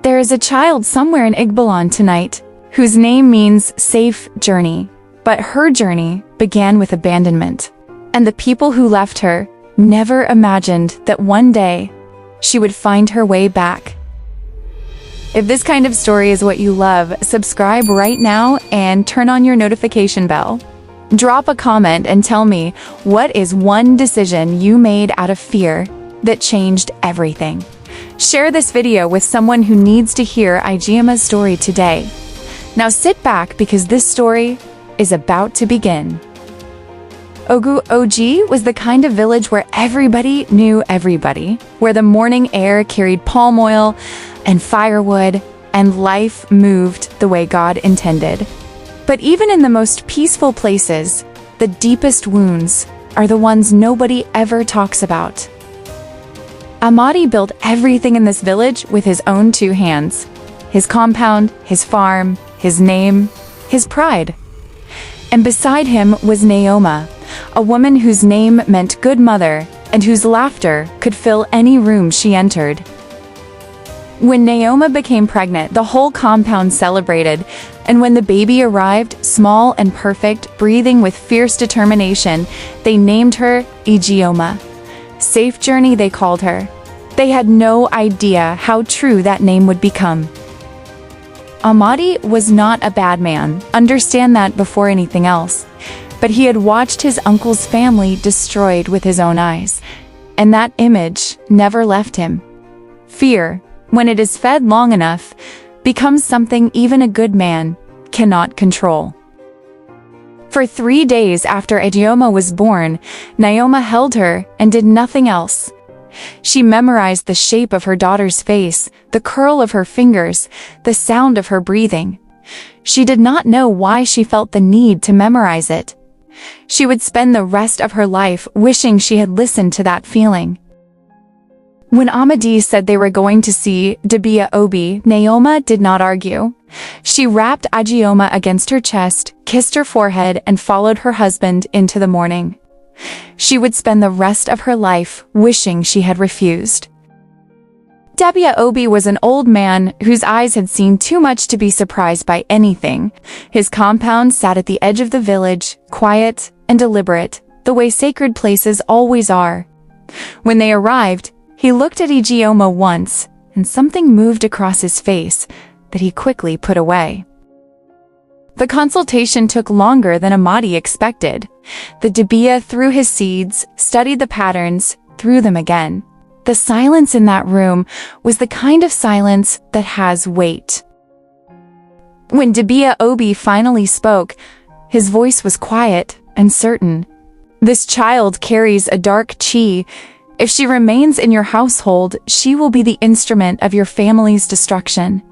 There is a child somewhere in Igbo tonight, whose name means safe journey, but her journey began with abandonment, and the people who left her never imagined that one day she would find her way back. If this kind of story is what you love, subscribe right now and turn on your notification bell. Drop a comment and tell me, what is one decision you made out of fear that changed everything? Share this video with someone who needs to hear Ijeoma's story today. Now sit back because this story is about to begin. Ugwu Oji was the kind of village where everybody knew everybody, where the morning air carried palm oil and firewood, and life moved the way God intended. But even in the most peaceful places, the deepest wounds are the ones nobody ever talks about. Amadi built everything in this village with his own two hands: his compound, his farm, his name, his pride. And beside him was Nneoma, a woman whose name meant good mother and whose laughter could fill any room she entered. When Nneoma became pregnant, the whole compound celebrated, and when the baby arrived, small and perfect, breathing with fierce determination, they named her Ijeoma. Safe Journey, they called her. They had no idea how true that name would become. Amadi was not a bad man, understand that before anything else, but he had watched his uncle's family destroyed with his own eyes, and that image never left him. Fear, when it is fed long enough, becomes something even a good man cannot control. For 3 days after Ijeoma was born, Nneoma held her and did nothing else. She memorized the shape of her daughter's face, the curl of her fingers, the sound of her breathing. She did not know why she felt the need to memorize it. She would spend the rest of her life wishing she had listened to that feeling. When Amadi said they were going to see Dibia, Nneoma did not argue. She wrapped Ijeoma against her chest, kissed her forehead, and followed her husband into the morning. She would spend the rest of her life wishing she had refused. Dibia was an old man whose eyes had seen too much to be surprised by anything. His compound sat at the edge of the village, quiet and deliberate, the way sacred places always are. When they arrived, he looked at Ijeoma once, and something moved across his face that he quickly put away. The consultation took longer than Amadi expected. The Dibia threw his seeds, studied the patterns, threw them again. The silence in that room was the kind of silence that has weight. When Dibia finally spoke, his voice was quiet and certain. This child carries a dark chi. If she remains in your household, she will be the instrument of your family's destruction.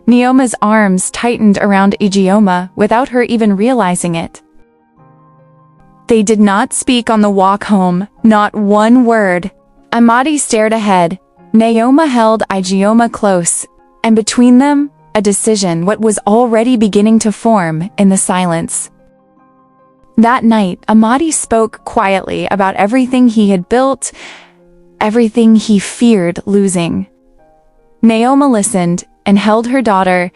Nneoma's arms tightened around Ijeoma without her even realizing it. They did not speak on the walk home, not one word. Amadi stared ahead. Nneoma held Ijeoma close, and between them, a decision what was already beginning to form in the silence. That night, Amadi spoke quietly about everything he had built, everything he feared losing. Nneoma listened and held her daughter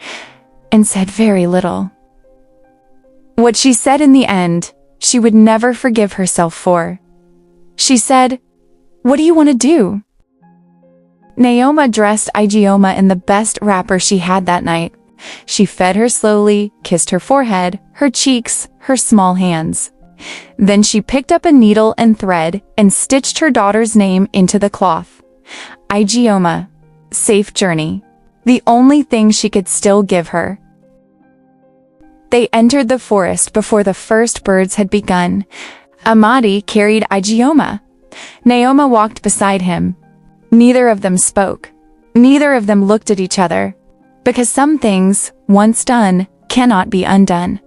and said very little. What she said in the end, she would never forgive herself for. She said, "What do you want to do?" Nneoma dressed Ijeoma in the best wrapper she had that night. She fed her slowly, kissed her forehead, her cheeks, her small hands. Then she picked up a needle and thread and stitched her daughter's name into the cloth. Ijeoma, Safe Journey, the only thing she could still give her. They entered the forest before the first birds had begun. Amadi carried Ijeoma. Nneoma walked beside him. Neither of them spoke. Neither of them looked at each other, because some things, once done, cannot be undone.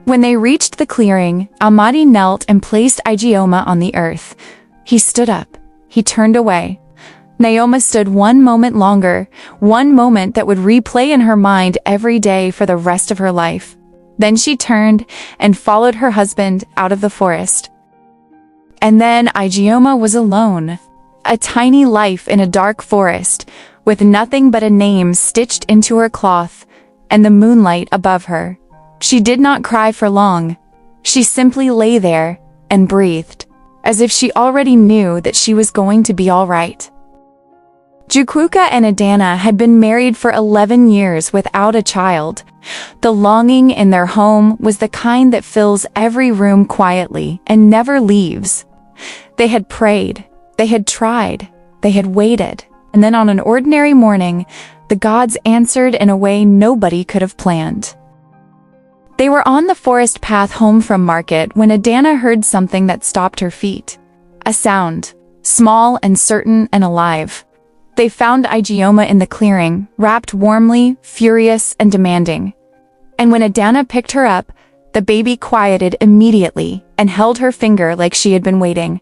When they reached the clearing, Amadi knelt and placed Ijeoma on the earth. He stood up. He turned away. Nneoma stood one moment longer, one moment that would replay in her mind every day for the rest of her life. Then she turned and followed her husband out of the forest. And then Ijeoma was alone. a tiny life in a dark forest, with nothing but a name stitched into her cloth, and the moonlight above her. She did not cry for long. She simply lay there and breathed, as if she already knew that she was going to be all right. Chukwuka and Adanna had been married for 11 years without a child. The longing in their home was the kind that fills every room quietly and never leaves. They had prayed, they had tried, they had waited, and then on an ordinary morning, the gods answered in a way nobody could have planned. They were on the forest path home from market when Adanna heard something that stopped her feet. A sound, small and certain and alive. They found Ijeoma in the clearing, wrapped warmly, furious and demanding. And when Adanna picked her up, the baby quieted immediately and held her finger like she had been waiting.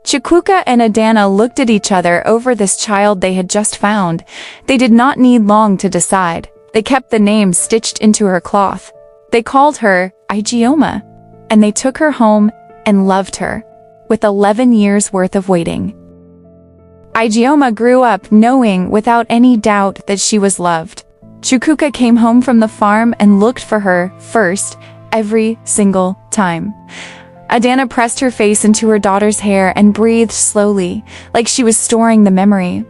Chukwuka and Adanna looked at each other over this child they had just found. They did not need long to decide. They kept the name stitched into her cloth. They called her Ijeoma, and they took her home and loved her, with 11 years worth of waiting. Ijeoma grew up knowing without any doubt that she was loved. Chukwuka came home from the farm and looked for her first, every single time. Adanna pressed her face into her daughter's hair and breathed slowly, like she was storing the memory.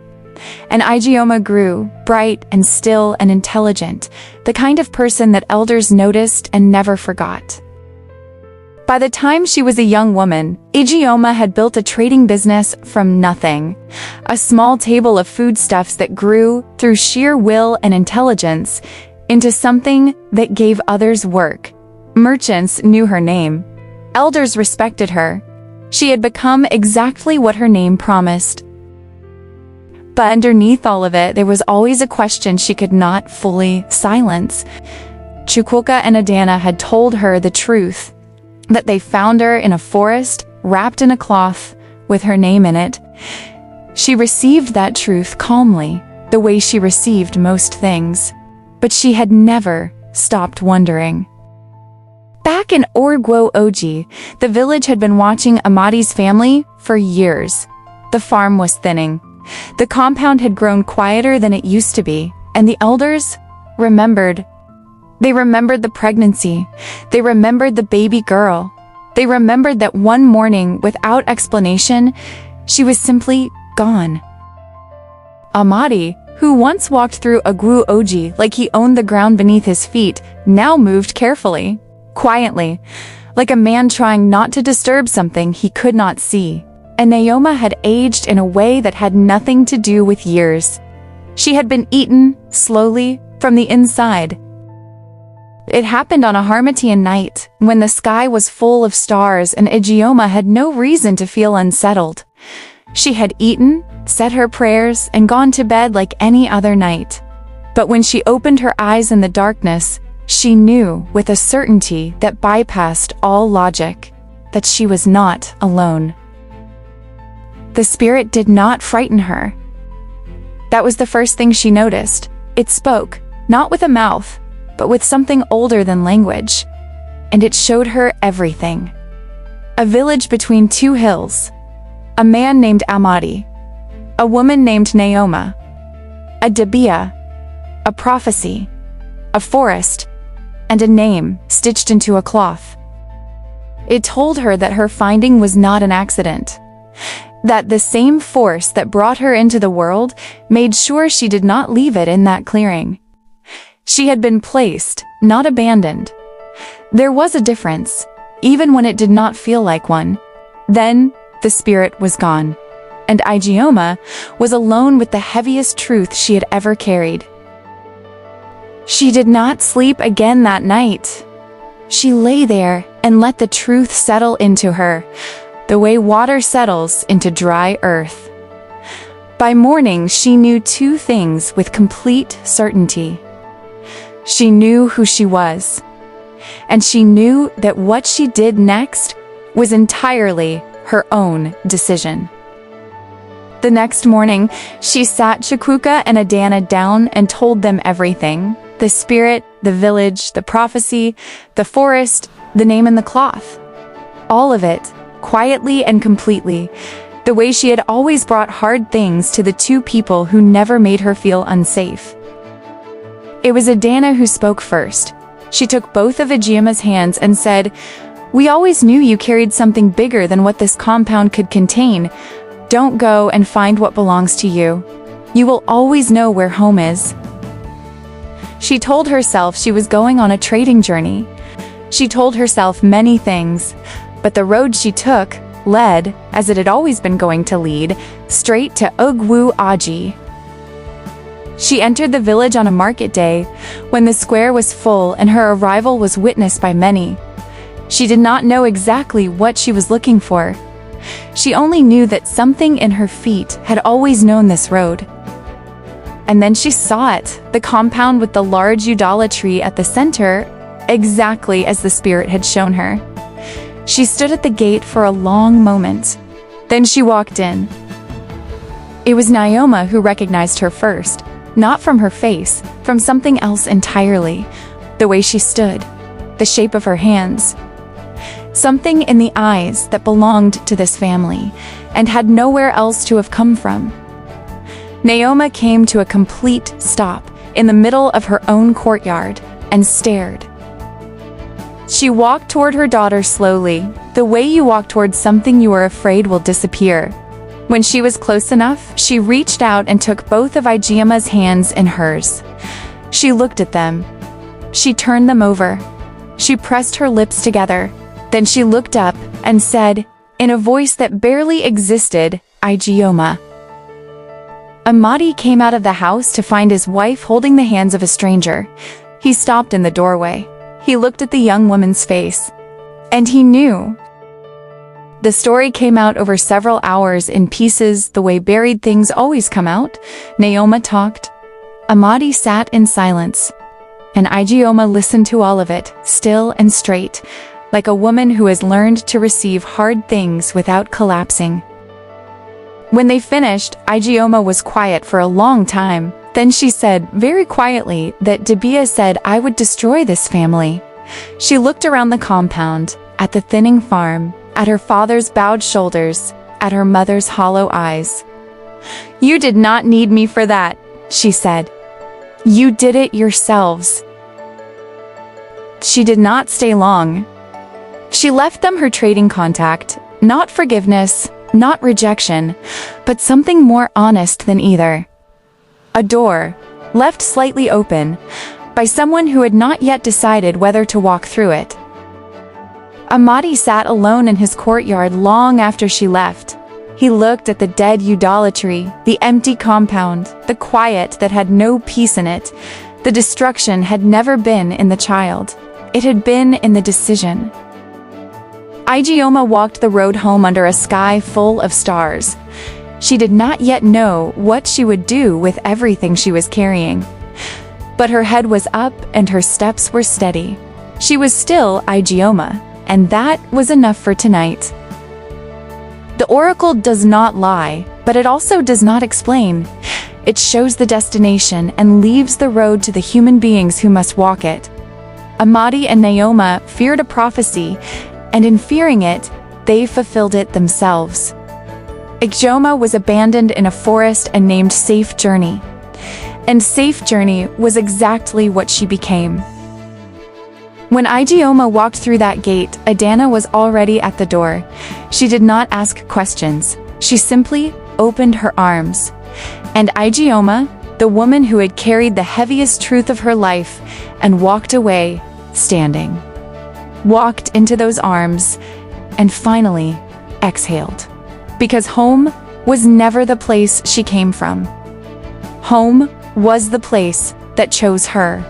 And Ijeoma grew, bright and still and intelligent, the kind of person that elders noticed and never forgot. By the time she was a young woman, Ijeoma had built a trading business from nothing. A small table of foodstuffs that grew, through sheer will and intelligence, into something that gave others work. Merchants knew her name. Elders respected her. She had become exactly what her name promised. But underneath all of it, there was always a question she could not fully silence. Chukwuka and Adanna had told her the truth, that they found her in a forest, wrapped in a cloth, with her name in it. She received that truth calmly, the way she received most things. But she had never stopped wondering. Back in Ugwu Oji, the village had been watching Amadi's family for years. The farm was thinning. The compound had grown quieter than it used to be, and the elders remembered. They remembered the pregnancy. They remembered the baby girl. They remembered that one morning, without explanation, she was simply gone. Amadi, who once walked through Ugwu Oji like he owned the ground beneath his feet, now moved carefully, quietly, like a man trying not to disturb something he could not see. And Nneoma had aged in a way that had nothing to do with years. She had been eaten, slowly, from the inside. It happened on a Harmattan night, when the sky was full of stars and Ijeoma had no reason to feel unsettled. She had eaten, said her prayers, and gone to bed like any other night. But when she opened her eyes in the darkness, she knew with a certainty that bypassed all logic, that she was not alone. The spirit did not frighten her. That was the first thing she noticed. It spoke, not with a mouth, but with something older than language. And it showed her everything. A village between two hills. A man named Amadi. A woman named Nneoma. A Dibia. A prophecy. A forest. And a name stitched into a cloth. It told her that her finding was not an accident. That the same force that brought her into the world made sure she did not leave it in that clearing. She had been placed, not abandoned. There was a difference, even when it did not feel like one. Then, the spirit was gone, and Ijeoma was alone with the heaviest truth she had ever carried. She did not sleep again that night. She lay there and let the truth settle into her, the way water settles into dry earth. By morning, she knew two things with complete certainty. She knew who she was, and she knew that what she did next was entirely her own decision. The next morning, she sat Chukwuka and Adanna down and told them everything: the spirit, the village, the prophecy, the forest, the name in the cloth. All of it, quietly and completely, the way she had always brought hard things to the two people who never made her feel unsafe. It was Adanna who spoke first. She took both of Ijeoma's hands and said, "We always knew you carried something bigger than what this compound could contain. Don't go and find what belongs to you. You will always know where home is." She told herself she was going on a trading journey. She told herself many things, but the road she took led, as it had always been going to lead, straight to Ugwu Oji. She entered the village on a market day, when the square was full and her arrival was witnessed by many. She did not know exactly what she was looking for. She only knew that something in her feet had always known this road. And then she saw it, the compound with the large Udala tree at the center, exactly as the spirit had shown her. She stood at the gate for a long moment. Then she walked in. It was Nneoma who recognized her first, not from her face, from something else entirely. The way she stood, the shape of her hands. Something in the eyes that belonged to this family, and had nowhere else to have come from. Nneoma came to a complete stop in the middle of her own courtyard and stared. She walked toward her daughter slowly, the way you walk toward something you are afraid will disappear. When she was close enough, she reached out and took both of Ijeoma's hands in hers. She looked at them. She turned them over. She pressed her lips together. Then she looked up and said, in a voice that barely existed, "Ijeoma." Amadi came out of the house to find his wife holding the hands of a stranger. He stopped in the doorway. He looked at the young woman's face. And he knew. The story came out over several hours in pieces, the way buried things always come out. Nneoma talked. Amadi sat in silence. And Ijeoma listened to all of it, still and straight, like a woman who has learned to receive hard things without collapsing. When they finished, Ijeoma was quiet for a long time. Then she said, very quietly, that Dibia said I would destroy this family. She looked around the compound, at the thinning farm, at her father's bowed shoulders, at her mother's hollow eyes. "You did not need me for that," she said. "You did it yourselves." She did not stay long. She left them her trading contact, not forgiveness, not rejection, but something more honest than either. A door, left slightly open, by someone who had not yet decided whether to walk through it. Amadi sat alone in his courtyard long after she left. He looked at the dead Udala tree, the empty compound, the quiet that had no peace in it. The destruction had never been in the child. It had been in the decision. Ijeoma walked the road home under a sky full of stars. She did not yet know what she would do with everything she was carrying. But her head was up and her steps were steady. She was still Ijeoma, and that was enough for tonight. The oracle does not lie, but it also does not explain. It shows the destination and leaves the road to the human beings who must walk it. Amadi and Nneoma feared a prophecy, and in fearing it, they fulfilled it themselves. Ijeoma was abandoned in a forest and named Safe Journey. And Safe Journey was exactly what she became. When Ijeoma walked through that gate, Adanna was already at the door. She did not ask questions. She simply opened her arms. And Ijeoma, the woman who had carried the heaviest truth of her life, and walked away, standing. Walked into those arms, and finally exhaled. Because home was never the place she came from. Home was the place that chose her.